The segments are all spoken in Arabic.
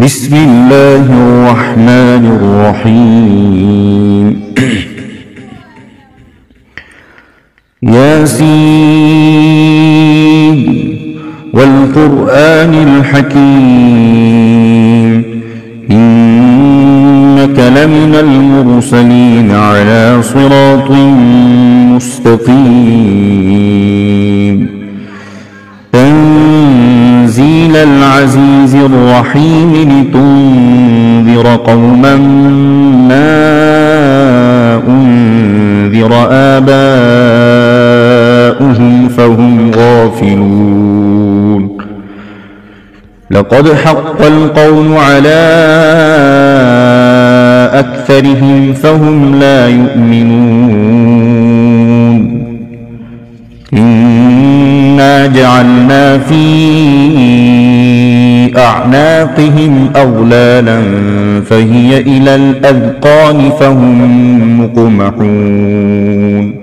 بسم الله الرحمن الرحيم ياسين والقرآن الحكيم إنك لمن المرسلين على صراط مستقيم تنزيل العزيز الرحيم لتنذر قوما ما أنذر آباؤهم فهم غافلون لقد حق القول على أكثرهم فهم لا يؤمنون إنا جعلنا في أعناقهم أغلالا فهي إلى الأذقان فهم مقمحون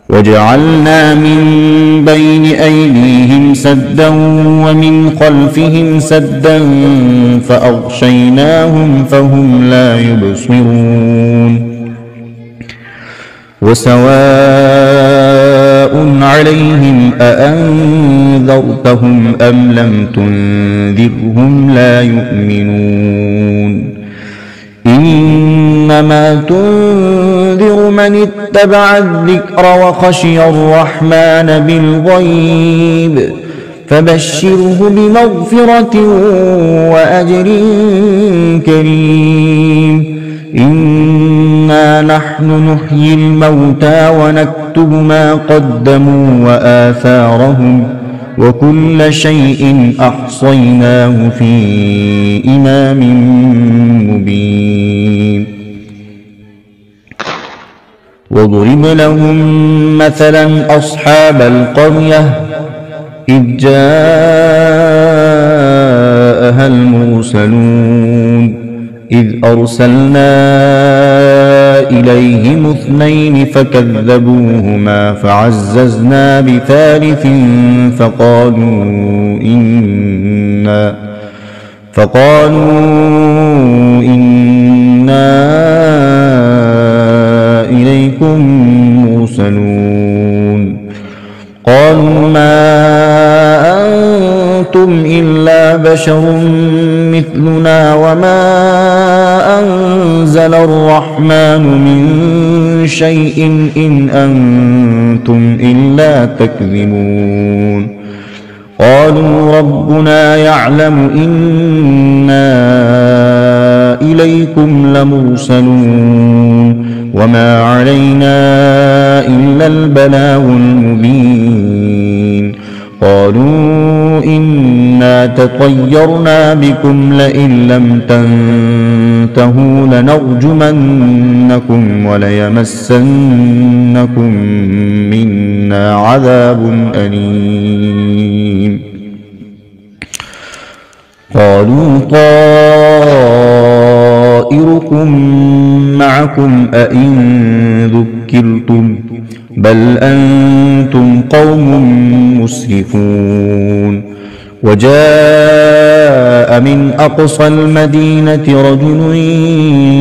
وجعلنا من بين أيديهم سدا ومن خلفهم سدا فأغشيناهم فهم لا يبصرون وسواء عليهم أأنذرتهم أم لم تنذرهم لا يؤمنون إنما تنذر من اتبع الذكر وخشي الرحمن بالغيب فبشره بمغفرة وأجر كريم إنا نحن نحيي الموتى ونكتب ما قدموا وآثارهم وكل شيء أحصيناه في إمام مبين واضرب لهم مثلا أصحاب القرية إذ جاءها المرسلون إذ أرسلنا إليهم اثنين فكذبوهما فعززنا بثالث فقالوا إنا إليكم مرسلون قالوا ما أنتم إلا بشر مثلنا وما أنزل الرحمن من شيء إن أنتم إلا تكذبون قالوا ربنا يعلم إنا إليكم لمرسلون وما علينا إلا البلاغ المبين قالوا إنا تطيرنا بكم لئن لم تنتهوا لنرجمنكم وليمسنكم منا عذاب أليم قالوا طائركم معكم أئن ذكرتم بل أنتم قوم مسرفون وجاء من أقصى المدينة رجل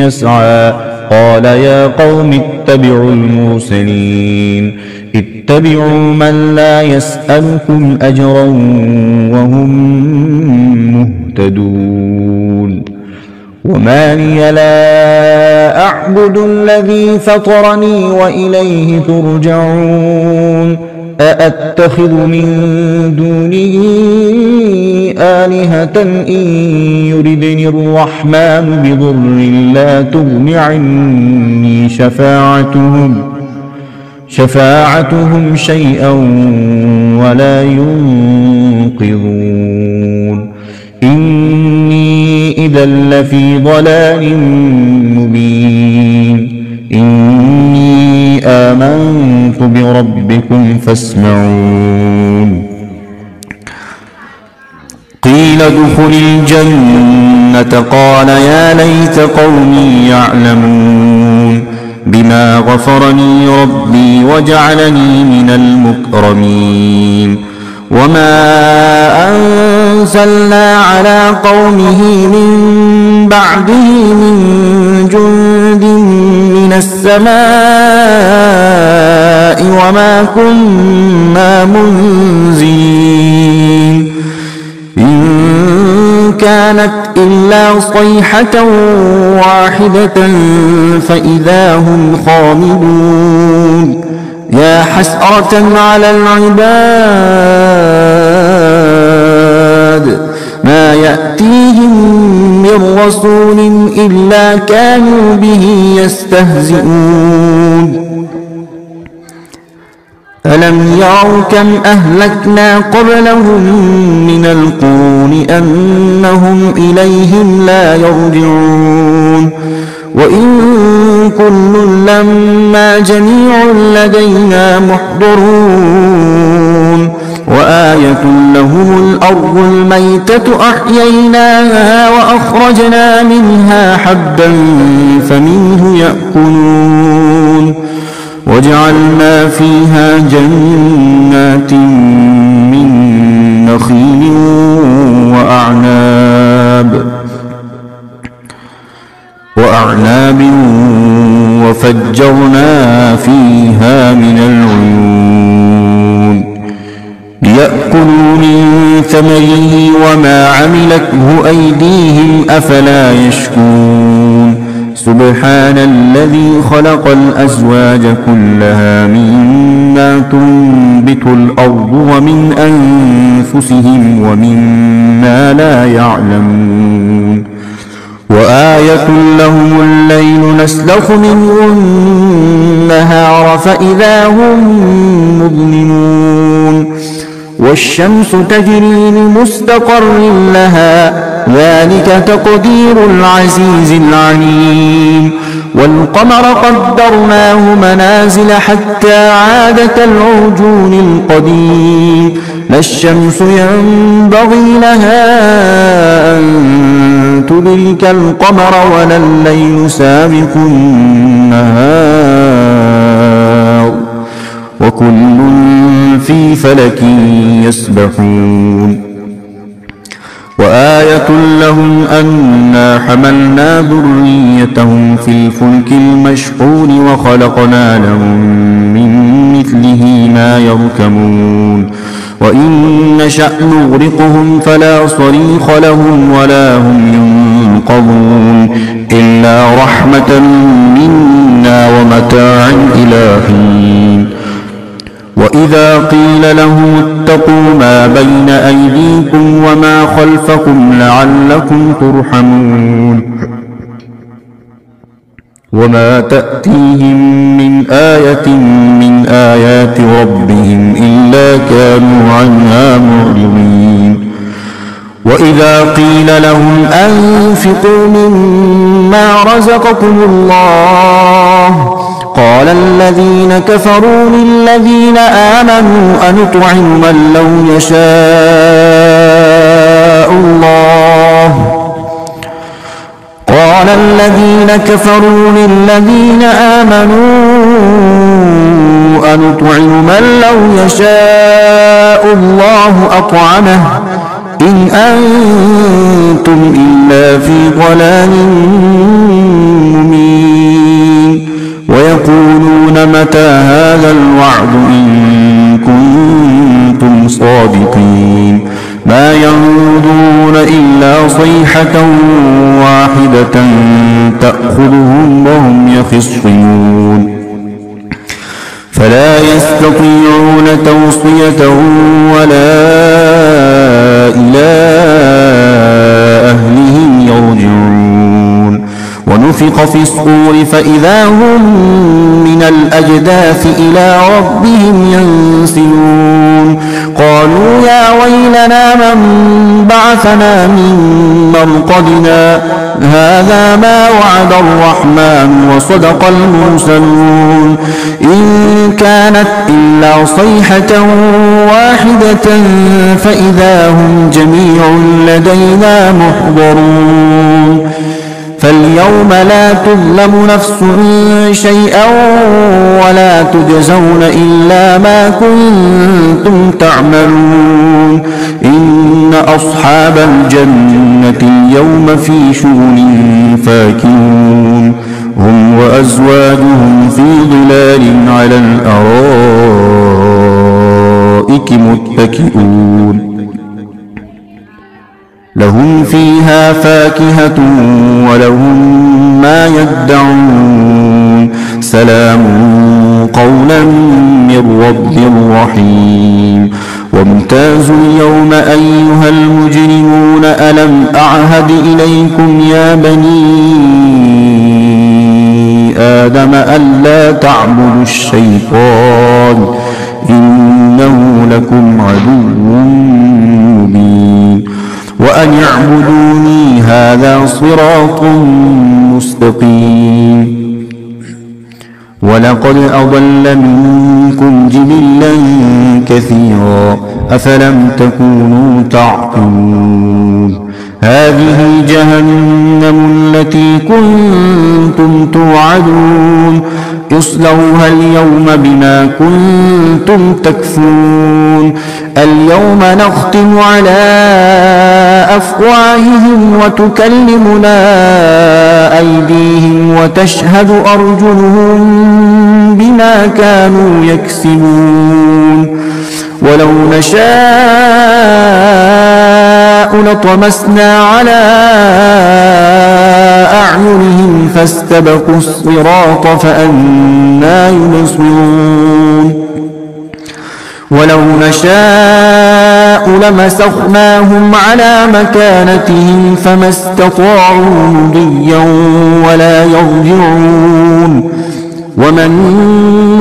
يسعى قال يا قوم اتبعوا المرسلين اتبعوا من لا يسألكم أجرا وهم مهتدون وما لي لا أعبد الذي فطرني وإليه ترجعون أأتخذ من دونه آلهة إن يردني الرحمن بضر لا تغن عني شفاعتهم شيئا ولا ينقذون إني إذا لفي ضلال مبين إني آمنت بربكم فاسمعون قيل ادخل الجنة قال يا ليت قومي يعلمون بما غفرني ربي وجعلني من المكرمين وما أرسلنا على قومه من بعده من جند من السماء وما كنا منزلين إن كانت إلا صيحة واحدة فإذا هم خامدون يا حسرة على العباد ما يأتيهم من رسول إلا كانوا به يستهزئون ألم يروا كم أهلكنا قبلهم من القرون أنهم إليهم لا يرجعون وإن كل لما جميع لدينا محضرون وآية لهم الأرض الميتة أحييناها وأخرجنا منها حبا فمنه يأكلون وجعلنا فيها جنات من نخيل وأعناب وفجرنا فيها من العيون ليأكلوا من ثمره وما عملته أيديهم أفلا يشكرون سبحان الذي خلق الأزواج كلها مما تنبت الأرض ومن أنفسهم ومما لا يعلمون وآية لهم الليل نسلخ منه النهار فإذا هم مظلمون والشمس تجري لمستقر لها ذلك تقدير العزيز العليم والقمر قدرناه منازل حتى عاد كالعرجون القديم لا الشمس ينبغي لها أن تدرك القمر ولا الليل سابق النهار وكل في فلك يسبحون وآية لهم أنا حملنا ذريتهم في الفلك المشحون وخلقنا لهم من مثله ما يركبون وإن نشأ نغرقهم فلا صريخ لهم ولا هم ينقذون إلا رحمة منا ومتاعا إلى حين وإذا قيل لهم اتقوا ما بين أيديكم وما خلفكم لعلكم ترحمون وما تأتيهم من آية من آيات ربهم إلا كانوا عنها معرضين وإذا قيل لهم أنفقوا مما رزقكم الله قال الذين كفروا للذين آمنوا أنطعم من لو يشاء الله قال الذين كفروا للذين آمنوا أنطعم من لو يشاء الله أطعمه إن أنتم إلا في ضلال مبين ويقولون متى هذا الوعد إن كنتم صادقين ما ينظرون إلا صيحة واحدة تأخذهم وهم يخصمون فلا يستطيعون توصية ولا إلى أهلهم يرجعون ونفخ في الصور فإذا هم من الأجداث إلى ربهم ينسلون قالوا يا ويلنا من بعثنا من مرقدنا هذا ما وعد الرحمن وصدق المرسلون إن كانت إلا صيحة واحدة فإذا هم جميع لدينا محضرون فاليوم لا تظلم نفس شيئا ولا تجزون إلا ما كنتم تعملون إن أصحاب الجنة اليوم في شغل فاكهون هم وأزواجهم في ظلال على الأرائك متكئون لهم فيها فاكهة ولهم ما يدعون سلام قولا من رب رحيم وامتازوا اليوم أيها المجرمون ألم أعهد إليكم يا بني آدم ألا تعبدوا الشيطان إنه لكم عدو مبين وأن اعبدوني هذا صراط مستقيم ولقد أضل منكم جبلا كثيرا أفلم تكونوا تعقلون هذه جهنم التي كنتم توعدون اصلوها اليوم بما كنتم تكفرون اليوم نختم على أفواههم وتكلمنا أيديهم وتشهد أرجلهم بما كانوا يكسبون ولو نشاء لطمسنا على أعينهم فاستبقوا الصراط فأنى يبصرون ولو نشاء لمسخناهم على مكانتهم فما استطاعوا مضيا ولا يرجعون ومن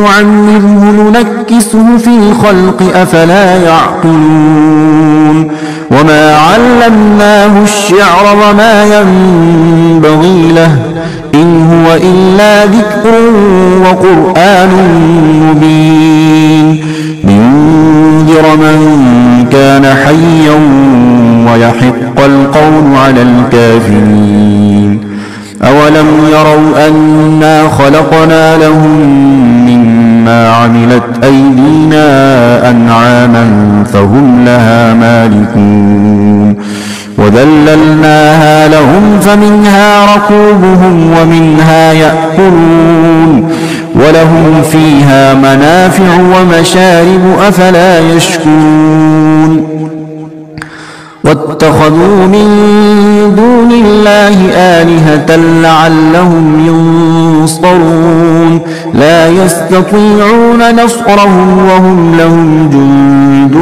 نعمره ننكسه في الخلق أفلا يعقلون وما علمناه الشعر وما ينبغي له إن هو إلا ذكر وقرآن مبين لينذر من كان حيا ويحق القول على الكافرين أولم يروا أنا خلقنا لهم مما عملت أيدينا أنعاما فهم لها مالكون وذللناها لهم فمنها ركوبهم ومنها يأكلون ولهم فيها منافع ومشارب أفلا يشكرون واتخذوا من دون الله آلهة لعلهم ينصرون لا يستطيعون نصرهم وهم لهم جند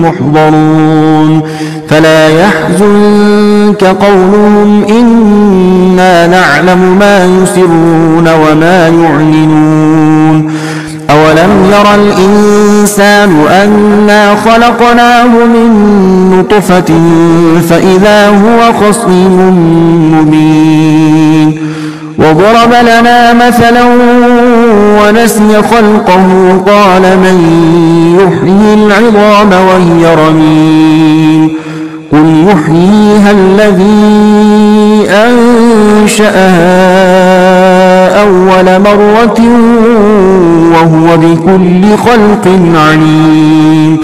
محضرون فلا يحزنك قولهم إنا نعلم ما يسرون وما يعلنون أولم ير الإنسان أنا خلقناه من نطفة فإذا هو خصيم مبين وضرب لنا مثلا ونسي خلقه قال من يحيي العظام وهي رميم قل يحييها الذي أنشأها أول مرة وهو بكل خلق عليم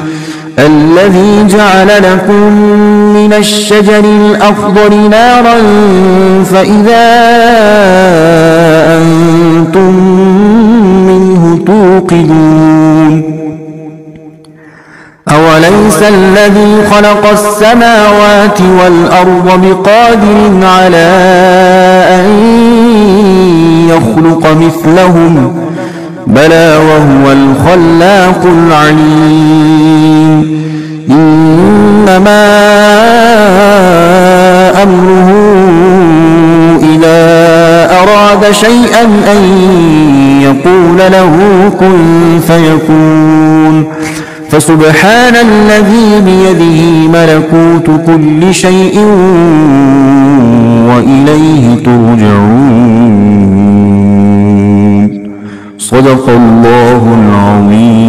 الذي جعل لكم من الشجر الأخضر نارا فإذا أنتم منه توقدون أوليس الذي خلق السماوات والأرض بقادر على أن يخلق مثلهم بلى وهو الخلاق العليم إنما أمره إذا أراد شيئا أن يقول له كن فيكون فسبحان الذي بيده ملكوت كل شيء وإليه ترجعون صدق الله العظيم.